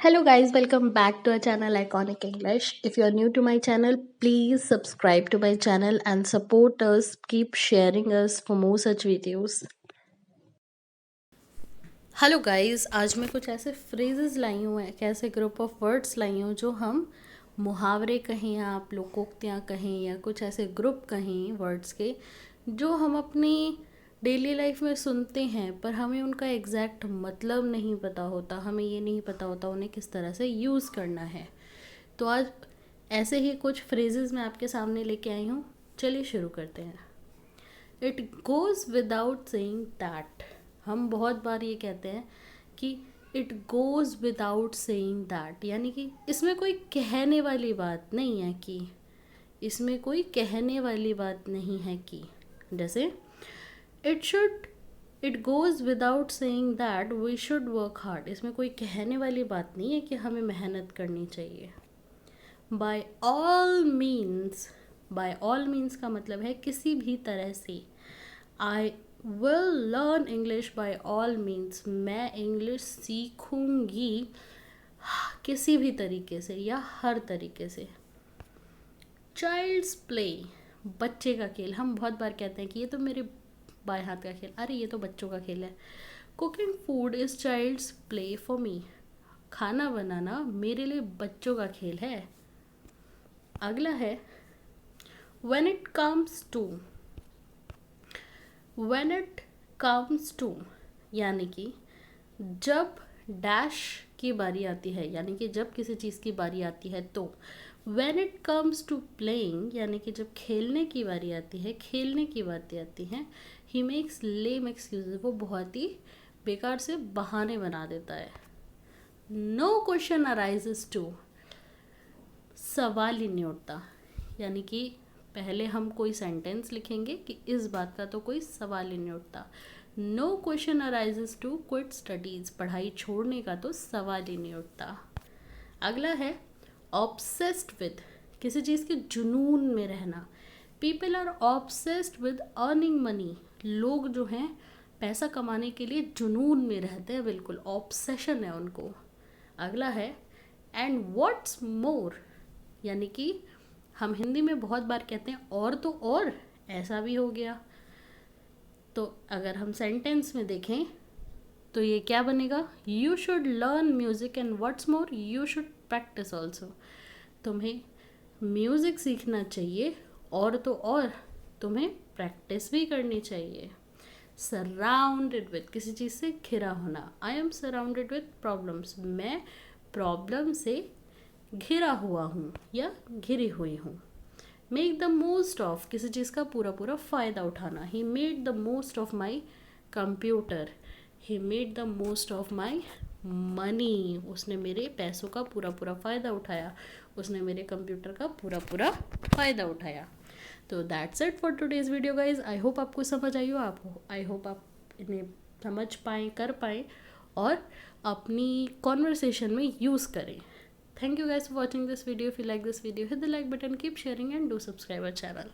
Hello guys, welcome back to our channel Iconic English. If you are new to my channel, please subscribe to my channel and support us. Keep sharing us for more such videos. Hello guys, आज मैं कुछ ऐसे phrases लाई हूँ, एक ऐसे group of words लाई हूँ जो हम मुहावरे कहें या आप लोकोक्तियाँ कहें या कुछ ऐसे ग्रुप कहें वर्ड्स के जो हम अपनी डेली लाइफ में सुनते हैं पर हमें उनका एग्जैक्ट मतलब नहीं पता होता, हमें ये नहीं पता होता उन्हें किस तरह से यूज़ करना है। तो आज ऐसे ही कुछ फ्रेजेस मैं आपके सामने लेके आई हूँ। चलिए शुरू करते हैं। It goes without saying that. हम बहुत बार ये कहते हैं कि it goes without saying that, यानी कि इसमें कोई कहने वाली बात नहीं है कि, इसमें कोई कहने वाली बात नहीं है कि, जैसे it goes without saying that we should work hard. इसमें कोई कहने वाली बात नहीं है कि हमें मेहनत करनी चाहिए। By all means, by all means का मतलब है किसी भी तरह से। I will learn English by all means, मैं इंग्लिश सीखूंगी किसी भी तरीके से या हर तरीके से। चाइल्ड्स प्ले, बच्चे का खेल। हम बहुत बार कहते हैं कि ये तो मेरे बाएं हाथ का खेल, अरे ये तो बच्चों का खेल है। Cooking food is child's play for me, खाना बनाना मेरे लिए बच्चों का खेल है। अगला है when it comes to, when it comes to यानी कि जब डैश की बारी आती है, यानी कि जब किसी चीज़ की बारी आती है तो। when it comes to playing यानी कि जब खेलने की बारी आती है, खेलने की बातें आती हैं, he makes lame excuses, वो बहुत ही बेकार से बहाने बना देता है। no question arises to, सवाल ही नहीं उठता, यानी कि पहले हम कोई सेंटेंस लिखेंगे कि इस बात का तो कोई सवाल ही नहीं उठता। No question arises to quit studies, पढ़ाई छोड़ने का तो सवाल ही नहीं उठता। अगला है ऑब्सेस्ड विद, किसी चीज़ के जुनून में रहना। People are obsessed with earning money, लोग जो हैं पैसा कमाने के लिए जुनून में रहते हैं, बिल्कुल ऑब्सेशन है उनको। अगला है एंड व्हाट्स मोर, यानी कि हम हिंदी में बहुत बार कहते हैं और तो और, ऐसा भी हो गया। तो अगर हम सेंटेंस में देखें तो ये क्या बनेगा, you should learn music and what's more you should practice also. तुम्हें म्यूज़िक सीखना चाहिए और तो और तुम्हें प्रैक्टिस भी करनी चाहिए। सराउंडेड विद, किसी चीज़ से घिरा होना। I am surrounded with problems, मैं प्रॉब्लम से घिरा हुआ हूँ या घिरी हुई हूँ। मेक द मोस्ट ऑफ, किसी चीज़ का पूरा पूरा फ़ायदा उठाना। He made the most of my computer, he made the most of my money, उसने मेरे पैसों का पूरा पूरा फ़ायदा उठाया, उसने मेरे कंप्यूटर का पूरा पूरा फ़ायदा उठाया। तो that's it for today's video guys. I hope आपको समझ आई हो, आपको आई होप आप इन्हें समझ पाएँ, कर पाएँ और अपनी कॉन्वर्सेशन में यूज़ करें। Thank you guys for watching this video. If you like this video, hit the like button, keep sharing and do subscribe our channel.